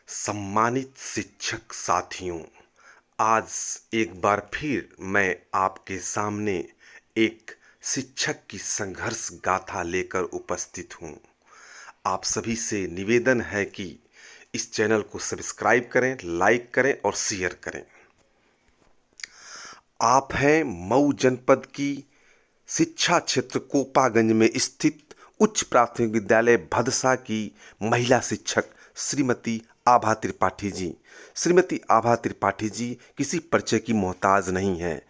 सम्मानित शिक्षक साथियों, आज एक बार फिर मैं आपके सामने एक शिक्षक की संघर्ष गाथा लेकर उपस्थित हूँ। आप सभी से निवेदन है कि इस चैनल को सब्सक्राइब करें, लाइक करें और शेयर करें। आप हैं मऊ जनपद की शिक्षा क्षेत्र कोपागंज में स्थित उच्च प्राथमिक विद्यालय भदसा की महिला शिक्षक श्रीमती आभा त्रिपाठी जी। श्रीमती आभा त्रिपाठी जी किसी परिचय की मोहताज नहीं है।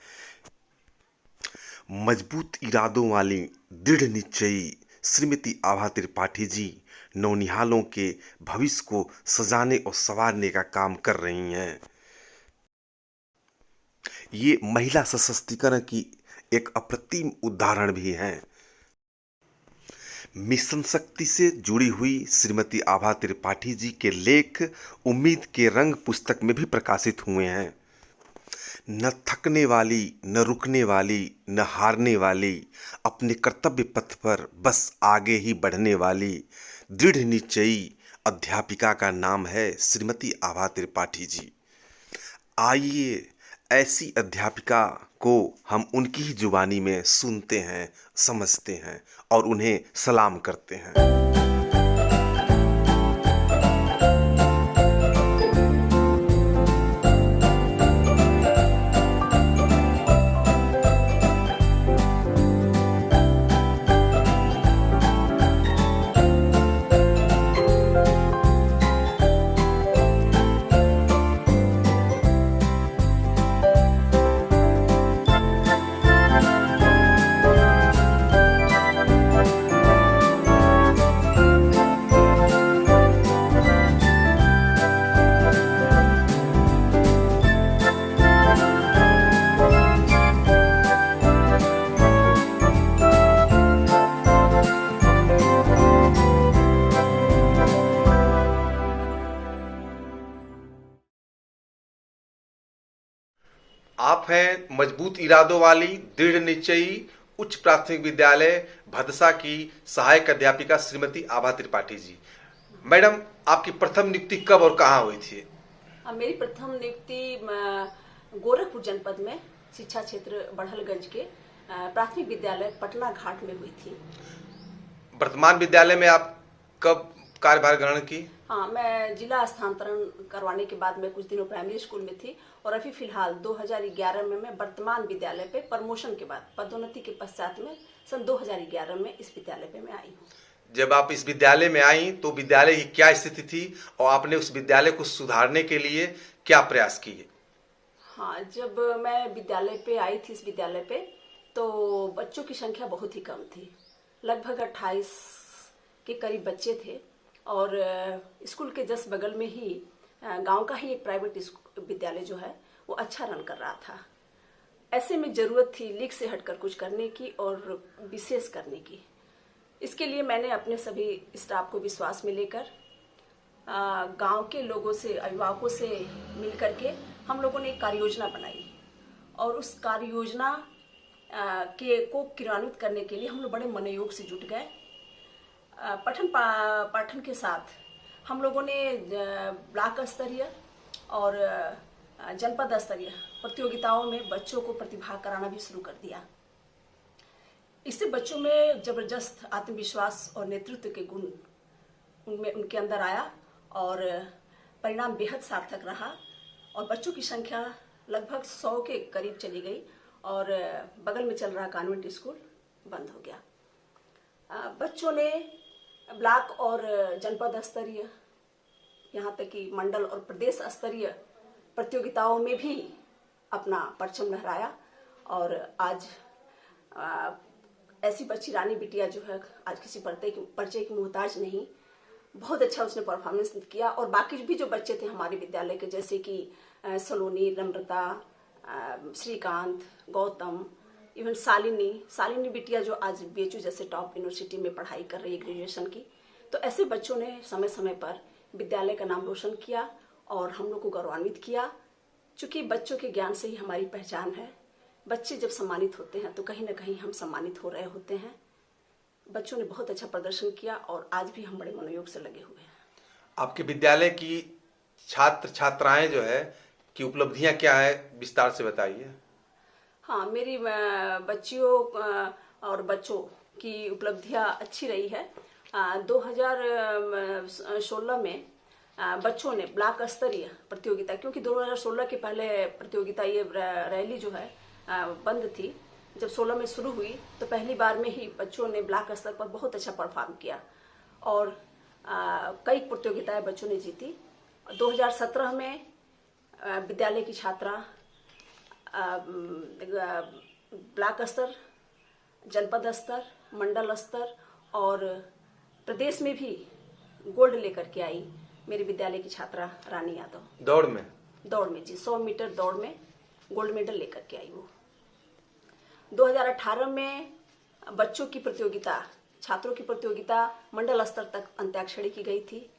मजबूत इरादों वाली दृढ़ निश्चयी श्रीमती आभा त्रिपाठी जी नौनिहालों के भविष्य को सजाने और संवारने का काम कर रही हैं। ये महिला सशक्तिकरण की एक अप्रतिम उदाहरण भी है। मिशन शक्ति से जुड़ी हुई श्रीमती आभा त्रिपाठी जी के लेख उम्मीद के रंग पुस्तक में भी प्रकाशित हुए हैं। न थकने वाली, न रुकने वाली, न हारने वाली, अपने कर्तव्य पथ पर बस आगे ही बढ़ने वाली दृढ़ निश्चयी अध्यापिका का नाम है श्रीमती आभा त्रिपाठी जी। आइए ऐसी अध्यापिका को हम उनकी ही जुबानी में सुनते हैं, समझते हैं और उन्हें सलाम करते हैं। आप हैं मजबूत इरादों वाली दृढ़ निश्चयी उच्च प्राथमिक विद्यालय भदसा की सहायक अध्यापिका श्रीमती आभा त्रिपाठी जी। मैडम, आपकी प्रथम नियुक्ति कब और कहाँ हुई थी? मेरी प्रथम नियुक्ति गोरखपुर जनपद में शिक्षा क्षेत्र बढ़लगंज के प्राथमिक विद्यालय पटना घाट में हुई थी। वर्तमान विद्यालय में आप कब कार्यभार ग्रहण की? हाँ, मैं जिला स्थानांतरण करवाने के बाद मैं कुछ दिनों प्राइमरी स्कूल में थी और अभी फिलहाल 2011 में मैं वर्तमान विद्यालय पे प्रमोशन के बाद पदोन्नति के पश्चात में सन 2011 में इस विद्यालय पे मैं आई हूँ। जब आप इस विद्यालय में आई तो विद्यालय की क्या स्थिति थी और आपने उस विद्यालय को सुधारने के लिए क्या प्रयास किए? हाँ, जब मैं विद्यालय पे आई थी इस विद्यालय पे तो बच्चों की संख्या बहुत ही कम थी। लगभग 28 के करीब बच्चे थे और स्कूल के जस्ट बगल में ही गांव का ही एक प्राइवेट विद्यालय जो है वो अच्छा रन कर रहा था। ऐसे में जरूरत थी लीग से हटकर कुछ करने की और विशेष करने की। इसके लिए मैंने अपने सभी स्टाफ को विश्वास में लेकर गांव के लोगों से, अभिभावकों से मिलकर के हम लोगों ने एक कार्य योजना बनाई और उस कार्य योजना को क्रियान्वित करने के लिए हम लोग बड़े मनोयोग से जुट गए। पठन पाठन के साथ हम लोगों ने ब्लॉक स्तरीय और जनपद स्तरीय प्रतियोगिताओं में बच्चों को प्रतिभाग कराना भी शुरू कर दिया। इससे बच्चों में जबरदस्त आत्मविश्वास और नेतृत्व के गुण उनके अंदर आया और परिणाम बेहद सार्थक रहा और बच्चों की संख्या लगभग 100 के करीब चली गई और बगल में चल रहा कॉन्वेंट स्कूल बंद हो गया। बच्चों ने ब्लॉक और जनपद स्तरीय, यहाँ तक कि मंडल और प्रदेश स्तरीय प्रतियोगिताओं में भी अपना परचम लहराया और आज ऐसी बच्ची रानी बिटिया जो है आज किसी परिचय की मोहताज नहीं, बहुत अच्छा उसने परफॉर्मेंस किया। और बाकी भी जो बच्चे थे हमारे विद्यालय के, जैसे कि सलोनी, नम्रता, श्रीकांत, गौतम, इवन सालिनी बिटिया जो आज बीएचयू जैसे टॉप यूनिवर्सिटी में पढ़ाई कर रही है ग्रेजुएशन की, तो ऐसे बच्चों ने समय समय पर विद्यालय का नाम रोशन किया और हम लोग को गौरवान्वित किया। चूँकि बच्चों के ज्ञान से ही हमारी पहचान है। बच्चे जब सम्मानित होते हैं तो कहीं ना कहीं हम सम्मानित हो रहे होते हैं। बच्चों ने बहुत अच्छा प्रदर्शन किया और आज भी हम बड़े मनोयोग से लगे हुए हैं। आपके विद्यालय की छात्र छात्राएं जो है कि उपलब्धियां क्या है, विस्तार से बताइए। हाँ, मेरी बच्चियों और बच्चों की उपलब्धियां अच्छी रही है। 2016 में बच्चों ने ब्लॉक स्तरीय प्रतियोगिता, क्योंकि 2016 के पहले प्रतियोगिता ये रैली जो है बंद थी, जब 16 में शुरू हुई तो पहली बार में ही बच्चों ने ब्लॉक स्तर पर बहुत अच्छा परफॉर्म किया और कई प्रतियोगिताएं बच्चों ने जीती। 2017 में विद्यालय की छात्रा ब्लॉक स्तर, जनपद स्तर, मंडल स्तर और प्रदेश में भी गोल्ड लेकर के आई मेरी विद्यालय की छात्रा रानी यादव। दौड़ में जी, 100 मीटर दौड़ में गोल्ड मेडल लेकर के आई वो। 2018 में बच्चों की प्रतियोगिता, छात्रों की प्रतियोगिता मंडल स्तर तक अंत्याक्षरी की गई थी।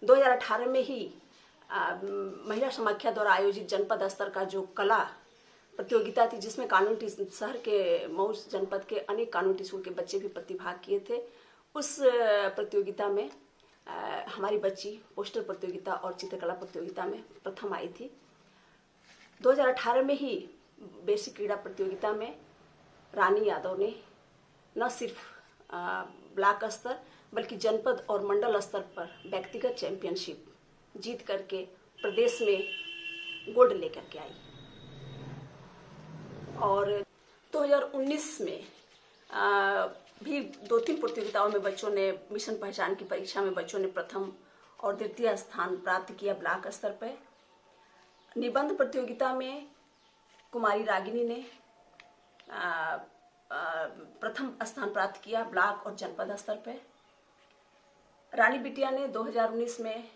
2018 में ही महिला समाख्या द्वारा आयोजित जनपद स्तर का जो कला प्रतियोगिता थी, जिसमें कानूनी शहर के मऊ जनपद के अनेक कानूनी स्कूल के बच्चे भी प्रतिभाग किए थे, उस प्रतियोगिता में हमारी बच्ची पोस्टर प्रतियोगिता और चित्रकला प्रतियोगिता में प्रथम आई थी। 2018 में ही बेसिक क्रीड़ा प्रतियोगिता में रानी यादव ने न सिर्फ ब्लॉक स्तर बल्कि जनपद और मंडल स्तर पर व्यक्तिगत चैंपियनशिप जीत करके प्रदेश में गोल्ड लेकर के आई। और 2019 में भी 2-3 प्रतियोगिताओं में बच्चों ने मिशन पहचान की परीक्षा में बच्चों ने प्रथम और द्वितीय स्थान प्राप्त किया ब्लॉक स्तर पर। निबंध प्रतियोगिता में कुमारी रागिनी ने प्रथम स्थान प्राप्त किया ब्लॉक और जनपद स्तर पर। रानी बिटिया ने 2019 में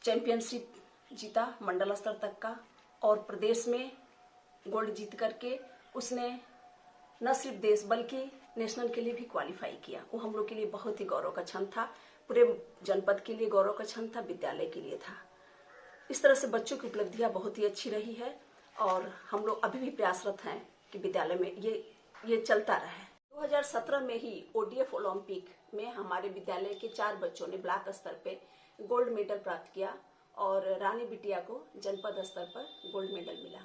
चैंपियनशिप जीता मंडल स्तर तक का और प्रदेश में गोल्ड जीत करके उसने न सिर्फ देश बल्कि नेशनल के लिए भी क्वालिफाई किया। वो हम लोग के लिए बहुत ही गौरव का क्षण था, पूरे जनपद के लिए गौरव का क्षण था, विद्यालय के लिए था। इस तरह से बच्चों की उपलब्धियां बहुत ही अच्छी रही है और हम लोग अभी भी प्रयासरत हैं कि विद्यालय में ये चलता रहे। 2017 में ही ODF ओलंपिक में हमारे विद्यालय के 4 बच्चों ने ब्लॉक स्तर पे गोल्ड मेडल प्राप्त किया और रानी बिटिया को जनपद स्तर पर गोल्ड मेडल मिला।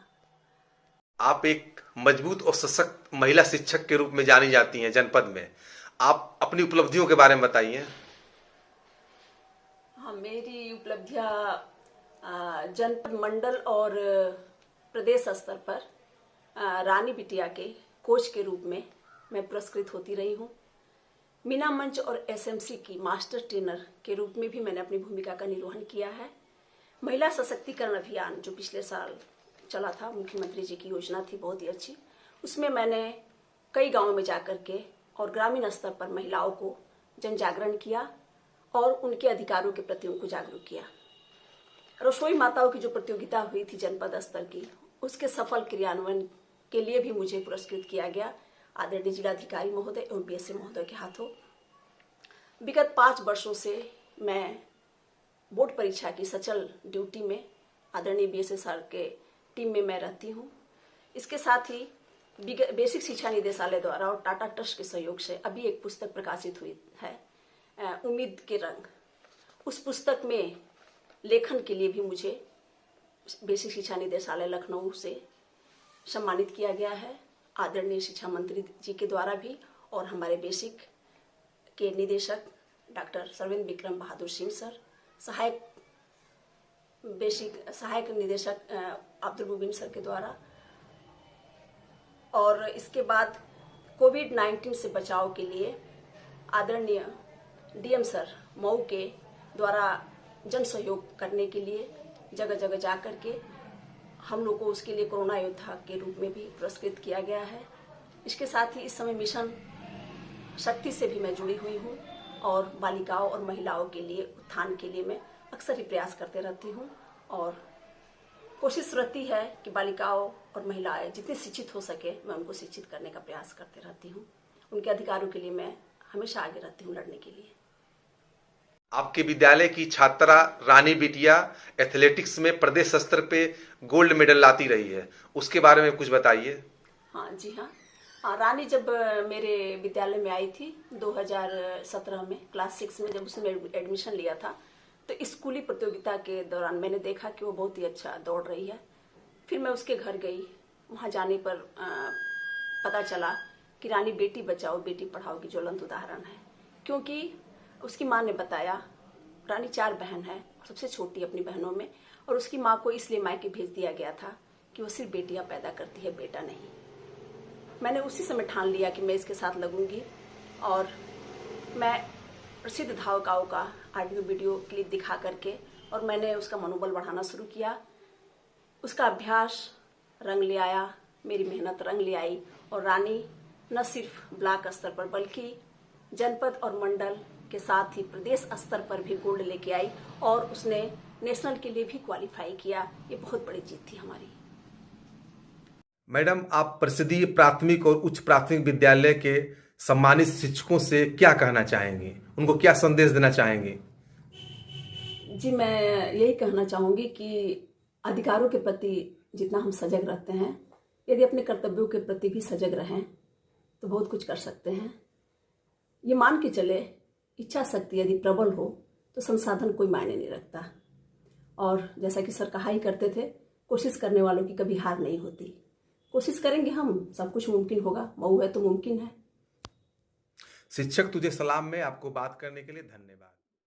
आप एक मजबूत और सशक्त महिला शिक्षक के रूप में जानी जाती हैं जनपद में। आप अपनी उपलब्धियों के बारे में बताइए। हाँ, मेरी उपलब्धियां जनपद, मंडल और प्रदेश स्तर पर रानी बिटिया के कोच के रूप में मैं पुरस्कृत होती रही हूँ। मीना मंच और SMC की मास्टर ट्रेनर के रूप में भी मैंने अपनी भूमिका का निर्वहन किया है। महिला सशक्तिकरण अभियान जो पिछले साल चला था, मुख्यमंत्री जी की योजना थी बहुत ही अच्छी, उसमें मैंने कई गांवों में जाकर के और ग्रामीण स्तर पर महिलाओं को जन जागरण किया और उनके अधिकारों के प्रति उनको जागरूक किया। रसोई माताओं की जो प्रतियोगिता हुई थी जनपद स्तर की, उसके सफल क्रियान्वयन के लिए भी मुझे पुरस्कृत किया गया आदरणीय जिलाधिकारी महोदय एवं BSA महोदय के हाथों। विगत 5 वर्षों से मैं बोर्ड परीक्षा की सचल ड्यूटी में आदरणीय BSA सर के टीम में मैं रहती हूँ। इसके साथ ही बेसिक शिक्षा निदेशालय द्वारा और टाटा ट्रस्ट के सहयोग से अभी एक पुस्तक प्रकाशित हुई है, उम्मीद के रंग। उस पुस्तक में लेखन के लिए भी मुझे बेसिक शिक्षा निदेशालय लखनऊ से सम्मानित किया गया है आदरणीय शिक्षा मंत्री जी के द्वारा भी, और हमारे बेसिक के निदेशक डॉक्टर सर्वेंद्र विक्रम बहादुर सिंह सर, सहायक निदेशक अब्दुल मुबीन सर के द्वारा। और इसके बाद कोविड-19 से बचाव के लिए आदरणीय DM सर मऊ के द्वारा जन सहयोग करने के लिए जगह जगह जा कर के हम लोग को उसके लिए कोरोना योद्धा के रूप में भी पुरस्कृत किया गया है। इसके साथ ही इस समय मिशन शक्ति से भी मैं जुड़ी हुई हूँ और बालिकाओं और महिलाओं के लिए उत्थान के लिए मैं अक्सर ही प्रयास करते रहती हूँ और कोशिश रहती है कि बालिकाओं और महिलाएं जितनी शिक्षित हो सके मैं उनको शिक्षित करने का प्रयास करते रहती हूँ। उनके अधिकारों के लिए मैं हमेशा आगे रहती हूँ लड़ने के लिए। आपके विद्यालय की छात्रा रानी बिटिया एथलेटिक्स में प्रदेश स्तर पे गोल्ड मेडल लाती रही है, उसके बारे में कुछ बताइए। हाँ जी हाँ, रानी जब मेरे विद्यालय में आई थी 2017 में क्लास 6 में, जब उसने एडमिशन लिया था तो स्कूली प्रतियोगिता के दौरान मैंने देखा कि वो बहुत ही अच्छा दौड़ रही है। फिर मैं उसके घर गई। वहाँ जाने पर पता चला कि रानी बेटी बचाओ बेटी पढ़ाओ की ज्वलंत उदाहरण है, क्योंकि उसकी माँ ने बताया, रानी 4 बहन है, सबसे छोटी अपनी बहनों में, और उसकी माँ को इसलिए मायके भेज दिया गया था कि वो सिर्फ बेटियां पैदा करती है, बेटा नहीं। मैंने उसी समय ठान लिया कि मैं इसके साथ लगूंगी और मैं प्रसिद्ध धावकाओं का ऑडियो वीडियो क्लिप दिखा करके और मैंने उसका मनोबल बढ़ाना शुरू किया। उसका अभ्यास रंग ले आया, मेरी मेहनत रंग ले आई और रानी न सिर्फ ब्लॉक स्तर पर बल्कि जनपद और मंडल के साथ ही प्रदेश स्तर पर भी गोल्ड लेके आई और उसने नेशनल के लिए भी क्वालिफाई किया। ये बहुत बड़ी जीत थी हमारी। मैडम, आप परिषदीय प्राथमिक और उच्च प्राथमिक विद्यालय के सम्मानित शिक्षकों से क्या कहना चाहेंगे, उनको क्या संदेश देना चाहेंगे? जी, मैं यही कहना चाहूँगी कि अधिकारों के प्रति जितना हम सजग रहते हैं, यदि अपने कर्तव्यों के प्रति भी सजग रहें तो बहुत कुछ कर सकते हैं। ये मान के चले, इच्छा शक्ति यदि प्रबल हो तो संसाधन कोई मायने नहीं रखता। और जैसा कि सर कहा ही करते थे, कोशिश करने वालों की कभी हार नहीं होती। कोशिश करेंगे हम, सब कुछ मुमकिन होगा। मऊ है तो मुमकिन है। शिक्षक तुझे सलाम में आपको बात करने के लिए धन्यवाद।